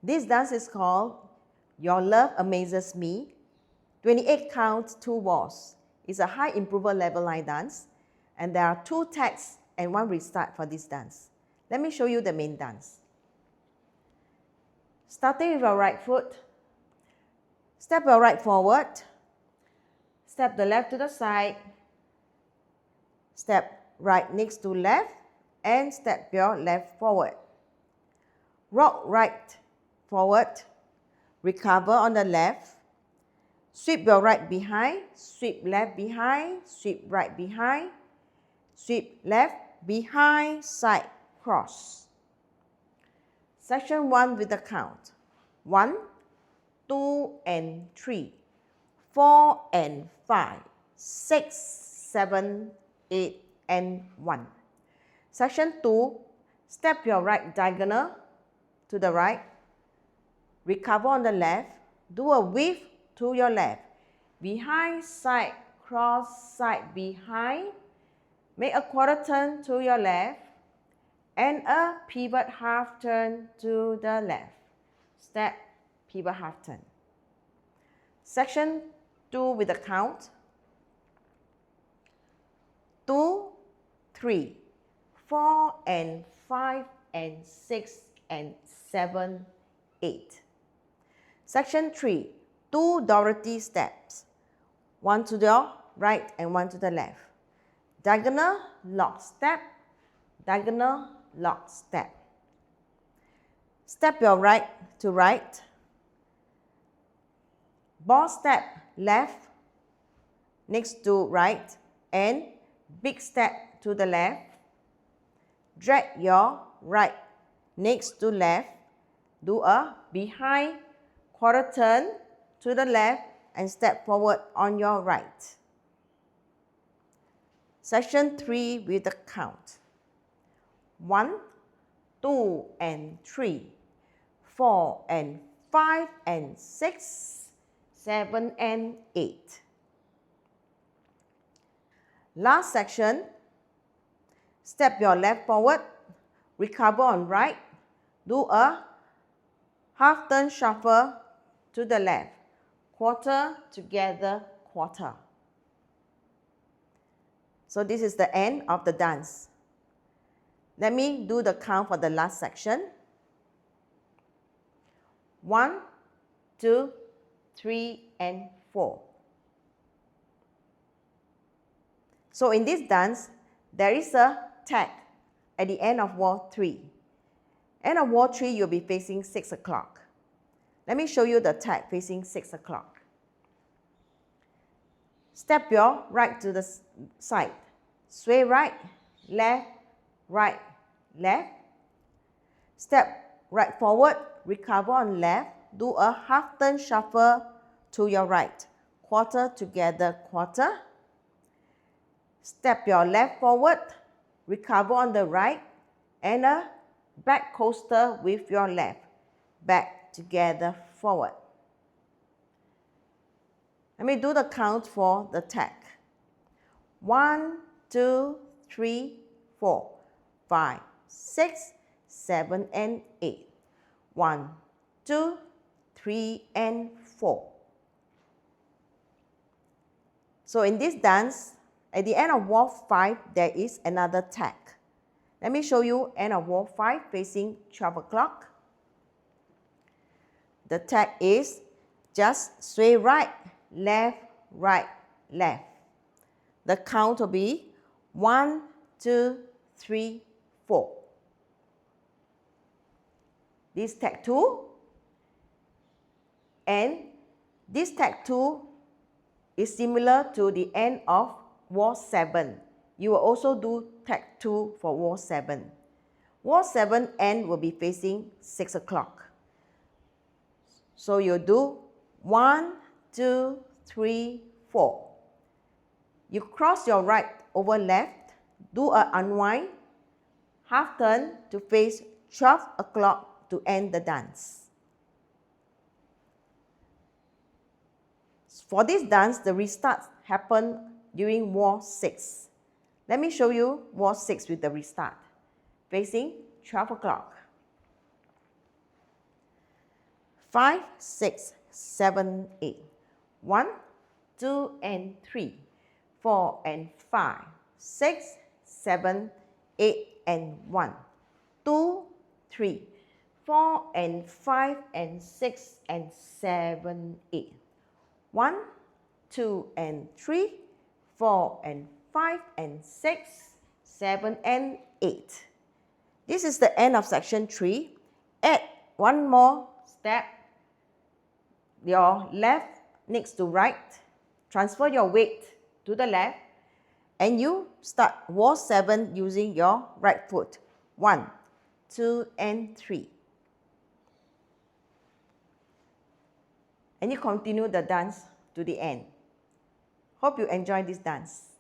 This dance is called Your Love Amazes Me. 28 counts, 2 walls. It's a high improver level line dance, and there are 2 tags and 1 restart for this dance. Let me show you the main dance. Starting with your right foot, step your right forward, step the left to the side, step right next to left, and step your left forward. Rock right forward, recover on the left, sweep your right behind, sweep left behind, sweep right behind, sweep left behind, side cross. Section 1 with the count. 1, 2, and 3, 4 and 5, 6, 7, 8, and 1. Section 2, step your right diagonal to the right, recover on the left, do a weave to your left, behind, side, cross, side, behind, make a quarter turn to your left, and a pivot half turn to the left. Step, pivot half turn. Section 2 with the count. 2, 3, 4, and 5, and 6, and 7, 8. Section 3, 2 Dorothy steps. 1 to the right and 1 to the left. Diagonal, lock, step, diagonal, lock, step. Step your right to right. Ball step left next to right, and big step to the left. Drag your right next to left. Do a behind quarter turn to the left and step forward on your right. Section 3 with the count. 1, 2, and 3, 4, and 5, and 6, 7, and 8. Last section, step your left forward, recover on right, do a half turn shuffle to the left, quarter together, quarter. So this is the end of the dance. Let me do the count for the last section. 1, 2, 3, and 4. So in this dance, there is a tag at the end of wall 3. End of wall 3, you'll be facing 6 o'clock. Let me show you the tag facing 6 o'clock. Step your right to the side. Sway right, left, right, left. Step right forward, recover on left. Do a half turn shuffle to your right. Quarter together, quarter. Step your left forward, recover on the right, and a back coaster with your left. Back together, forward. Let me do the count for the tag. 1, 2, 3, 4, 5, 6, 7, and 8. 1, 2, 3, and 4. So in this dance, at the end of wall 5, there is another tag. Let me show you end of wall 5 facing 12 o'clock. The tag is just sway right, left, right, left. The count will be 1, 2, 3, 4. This tag 2, and this tag 2 is similar to the end of wall 7. You will also do tag 2 for wall 7. Wall 7 end will be facing 6 o'clock. So you do 1, 2, 3, 4. You cross your right over left, do an unwind, half turn to face 12 o'clock to end the dance. For this dance, the restarts happen during wall 6. Let me show you wall 6 with the restart, facing 12 o'clock. 5, 6, 7, 8. 1, 2, and 3, 4, and 5, 6, 7, 8, and 1, 2, 3, 4, and 5, and 6, and 7, 8. 1, 2, and 3, 4, and 5, and 6, 7, and 8. This is the end of section 3. Add one more step. Your left next to right. Transfer your weight to the left. And you start wall 7 using your right foot. 1, 2, and 3. And you continue the dance to the end. Hope you enjoy this dance.